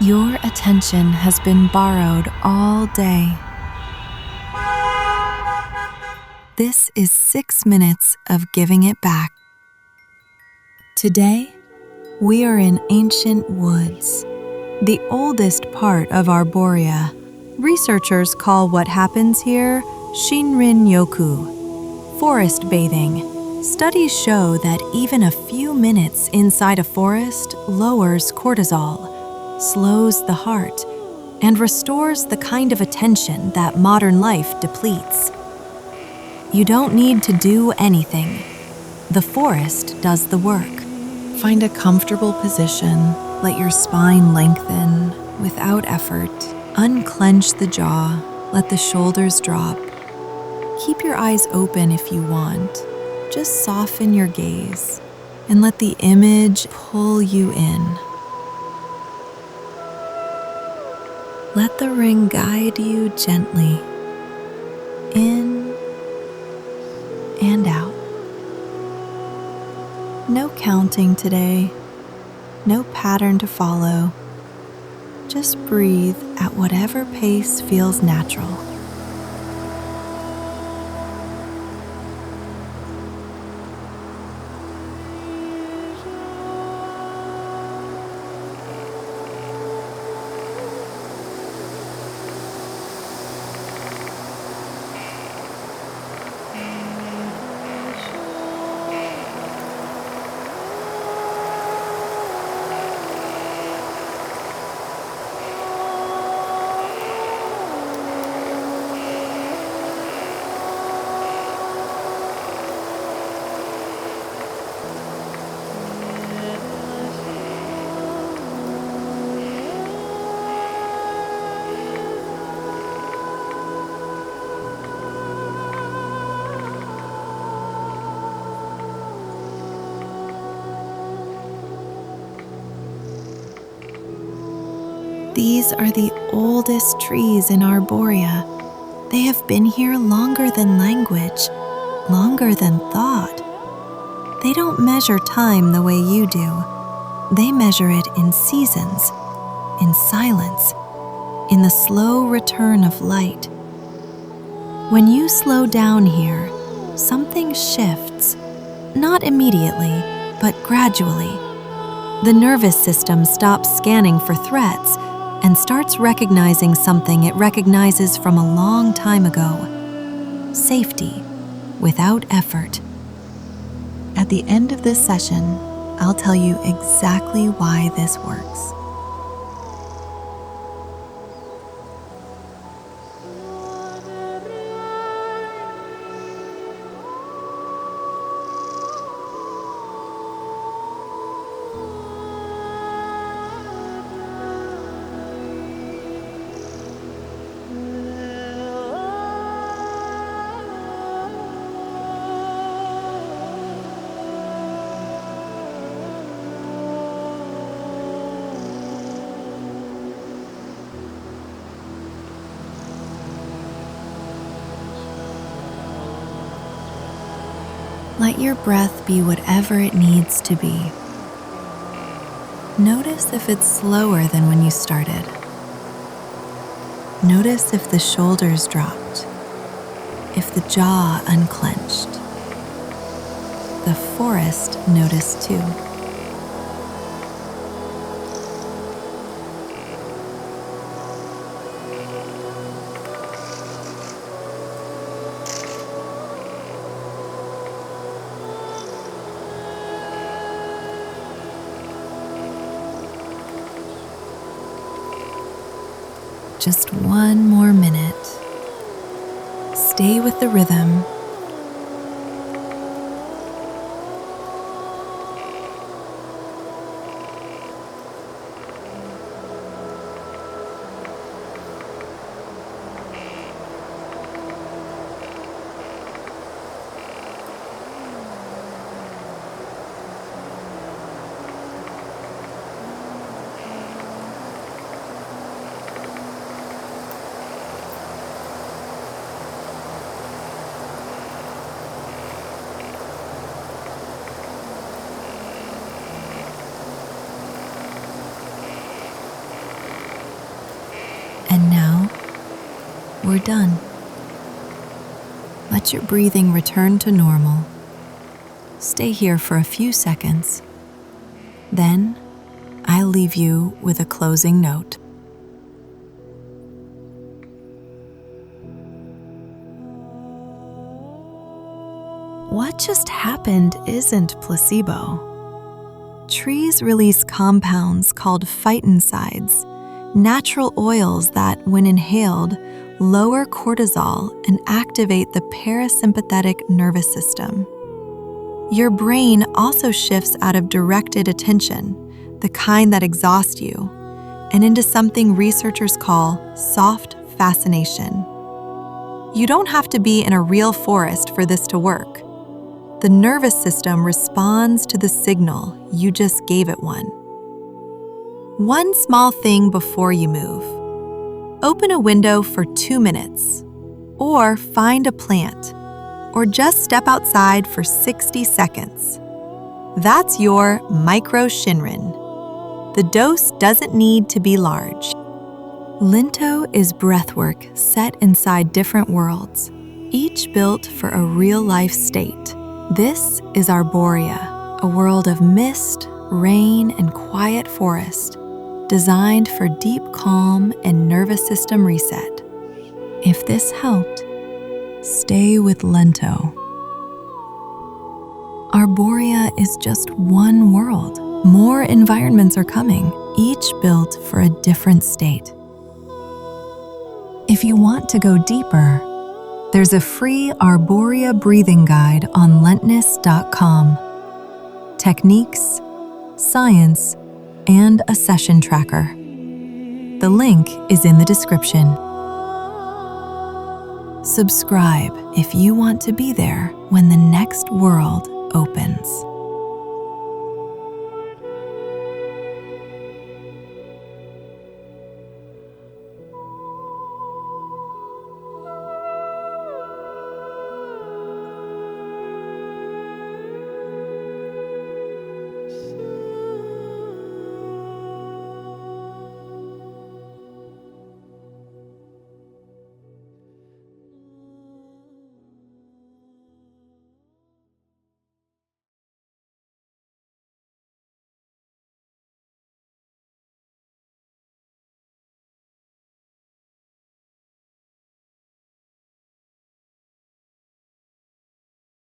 Your attention has been borrowed all day. This is 6 minutes of giving it back. Today, we are in ancient woods, the oldest part of Arborea. Researchers call what happens here Shinrin-Yoku, forest bathing. Studies show that even a few minutes inside a forest lowers cortisol, slows the heart, and restores the kind of attention that modern life depletes. You don't need to do anything. The forest does the work. Find a comfortable position, let your spine lengthen without effort. Unclench the jaw, let the shoulders drop. Keep your eyes open if you want. Just soften your gaze and let the image pull you in. Let the ring guide you gently, in and out. No counting today, no pattern to follow. Just breathe at whatever pace feels natural. These are the oldest trees in Arborea. They have been here longer than language, longer than thought. They don't measure time the way you do. They measure it in seasons, in silence, in the slow return of light. When you slow down here, something shifts, not immediately, but gradually. The nervous system stops scanning for threats and starts recognizing something it recognizes from a long time ago: safety, without effort. At the end of this session, I'll tell you exactly why this works. Let your breath be whatever it needs to be. Notice if it's slower than when you started. Notice if the shoulders dropped, if the jaw unclenched. The forest noticed too. Just one more minute. Stay with the rhythm. we're done. Let your breathing return to normal. Stay here for a few seconds. Then, I'll leave you with a closing note. What just happened isn't placebo. Trees release compounds called phytoncides, natural oils that, when inhaled, lower cortisol and activate the parasympathetic nervous system. Your brain also shifts out of directed attention, the kind that exhausts you, and into something researchers call soft fascination. You don't have to be in a real forest for this to work. The nervous system responds to the signal you just gave it one. One small thing before you move. Open a window for 2 minutes, or find a plant, or just step outside for 60 seconds. That's your micro Shinrin. The dose doesn't need to be large. Lento is breathwork set inside different worlds, each built for a real-life state. This is Arborea, a world of mist, rain, and quiet forest, designed for deep calm and nervous system reset. If this helped, stay with Lento. Arborea is just one world. More environments are coming, each built for a different state. If you want to go deeper, there's a free Arborea breathing guide on lentness.com. Techniques, science, and a session tracker. The link is in the description. Subscribe if you want to be there when the next world opens.